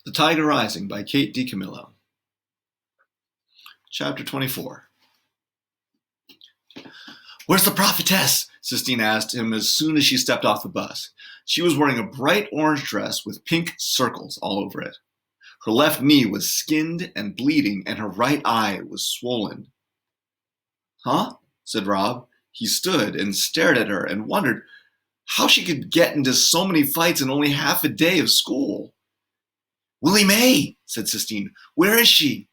The Tiger Rising by Kate DiCamillo. Chapter 24. "Where's the prophetess?" Sistine asked him as soon as she stepped off the bus. She was wearing a bright orange dress with pink circles all over it. Her left knee was skinned and bleeding, and her right eye was swollen. "Huh?" said Rob. He stood and stared at her and wondered how she could get into so many fights in only half a day of school. "Willie Mae," said Sistine. "Where is she?"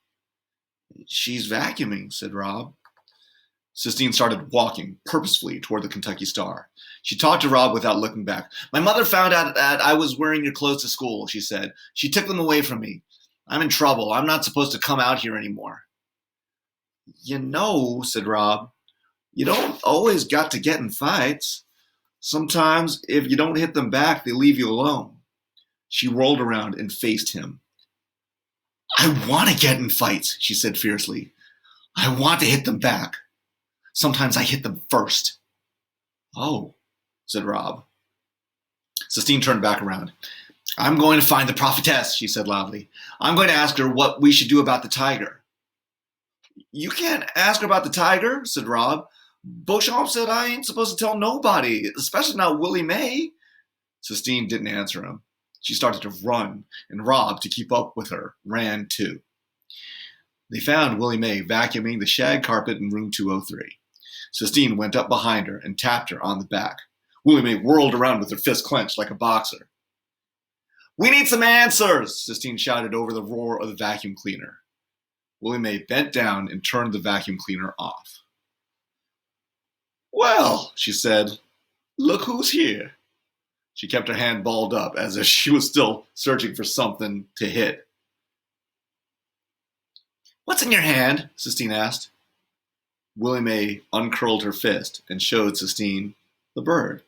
"She's vacuuming," said Rob. Sistine started walking purposefully toward the Kentucky Star. She talked to Rob without looking back. "My mother found out that I was wearing your clothes to school," she said. "She took them away from me. I'm in trouble. I'm not supposed to come out here anymore." "You know," said Rob, "you don't always got to get in fights. Sometimes, if you don't hit them back, they leave you alone." She rolled around and faced him. "I want to get in fights," she said fiercely. "I want to hit them back. Sometimes I hit them first." "Oh," said Rob. Sistine turned back around. "I'm going to find the prophetess," she said loudly. "I'm going to ask her what we should do about the tiger." "You can't ask her about the tiger," said Rob. "Beauchamp said I ain't supposed to tell nobody, especially not Willie Mae." Sistine didn't answer him. She started to run, and Rob, to keep up with her, ran too. They found Willie Mae vacuuming the shag carpet in room 203. Sistine went up behind her and tapped her on the back. Willie Mae whirled around with her fist clenched like a boxer. "We need some answers," Sistine shouted over the roar of the vacuum cleaner. Willie Mae bent down and turned the vacuum cleaner off. "Well," she said, "look who's here." She kept her hand balled up as if she was still searching for something to hit. "What's in your hand?" Sistine asked. Willie Mae uncurled her fist and showed Sistine the bird.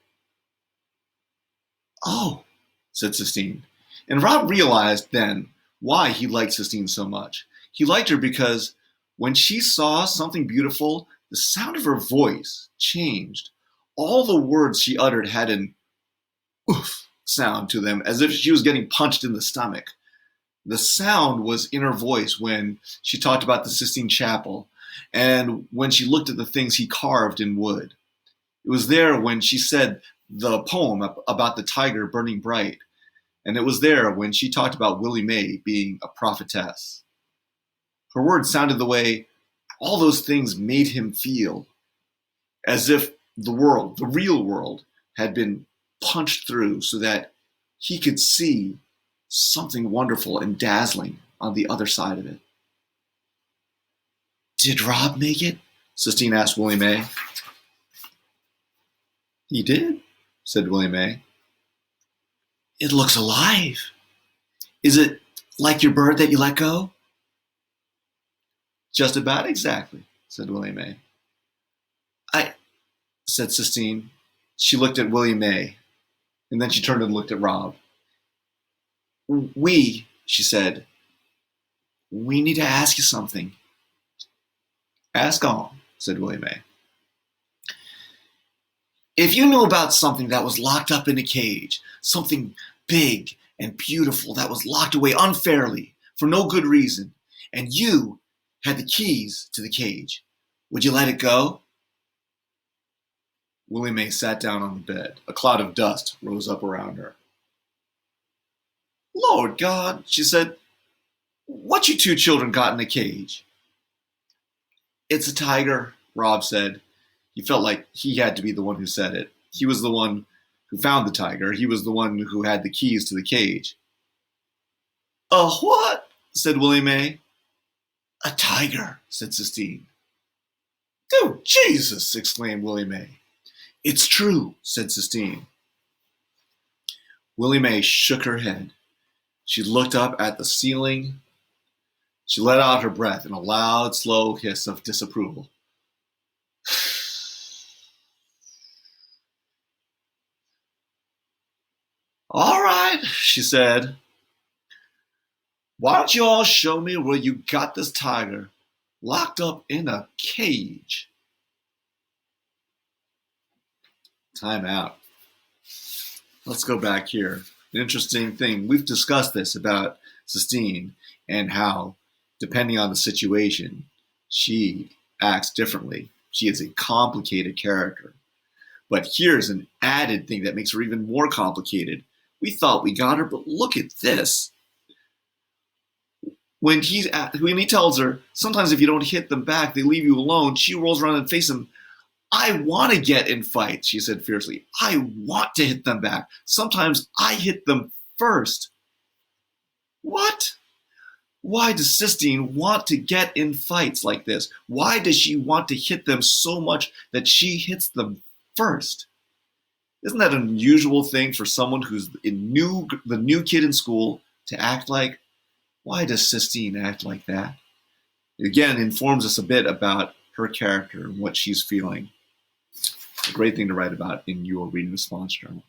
"Oh," said Sistine. And Rob realized then why he liked Sistine so much. He liked her because when she saw something beautiful, the sound of her voice changed. All the words she uttered had an oof sound to them, as if she was getting punched in the stomach. The sound was in her voice when she talked about the Sistine Chapel and when she looked at the things he carved in wood. It was there when she said the poem about the tiger burning bright, and it was there when she talked about Willie Mae being a prophetess. Her words sounded the way all those things made him feel, as if the world, the real world, had been punched through so that he could see something wonderful and dazzling on the other side of it. "Did Rob make it?" Sistine asked Willie Mae. "He did," said Willie Mae. "It looks alive. Is it like your bird that you let go?" "Just about exactly," said Willie Mae. "I," said Sistine. She looked at Willie Mae, and then she turned and looked at Rob. "We," she said, "we need to ask you something." "Ask on," said Willie Mae. "If you knew about something that was locked up in a cage, something big and beautiful that was locked away unfairly for no good reason, and you had the keys to the cage, would you let it go?" Willie Mae sat down on the bed. A cloud of dust rose up around her. "Lord God," she said, "what you two children got in the cage?" "It's a tiger," Rob said. He felt like he had to be the one who said it. He was the one who found the tiger. He was the one who had the keys to the cage. "A what?" said Willie Mae. "A tiger," said Sistine. "Oh, Jesus!" exclaimed Willie Mae. "It's true," said Sistine. Willie Mae shook her head. She looked up at the ceiling. She let out her breath in a loud, slow hiss of disapproval. "All right," she said. "Why don't you all show me where you got this tiger locked up in a cage?" Time out. Let's go back here. An interesting thing. We've discussed this about Sistine, and how, depending on the situation, she acts differently. She is a complicated character. But here's an added thing that makes her even more complicated. We thought we got her, but look at this. When he tells her, sometimes if you don't hit them back, they leave you alone, she rolls around and faces him. I want to get in fights, she said fiercely. I want to hit them back. Sometimes I hit them first. What? Why does Sistine want to get in fights like this? Why does she want to hit them so much that she hits them first? Isn't that an unusual thing for someone who's the new kid in school to act like? Why does Sistine act like that? It again informs us a bit about her character and what she's feeling. A great thing to write about in your reading response journal.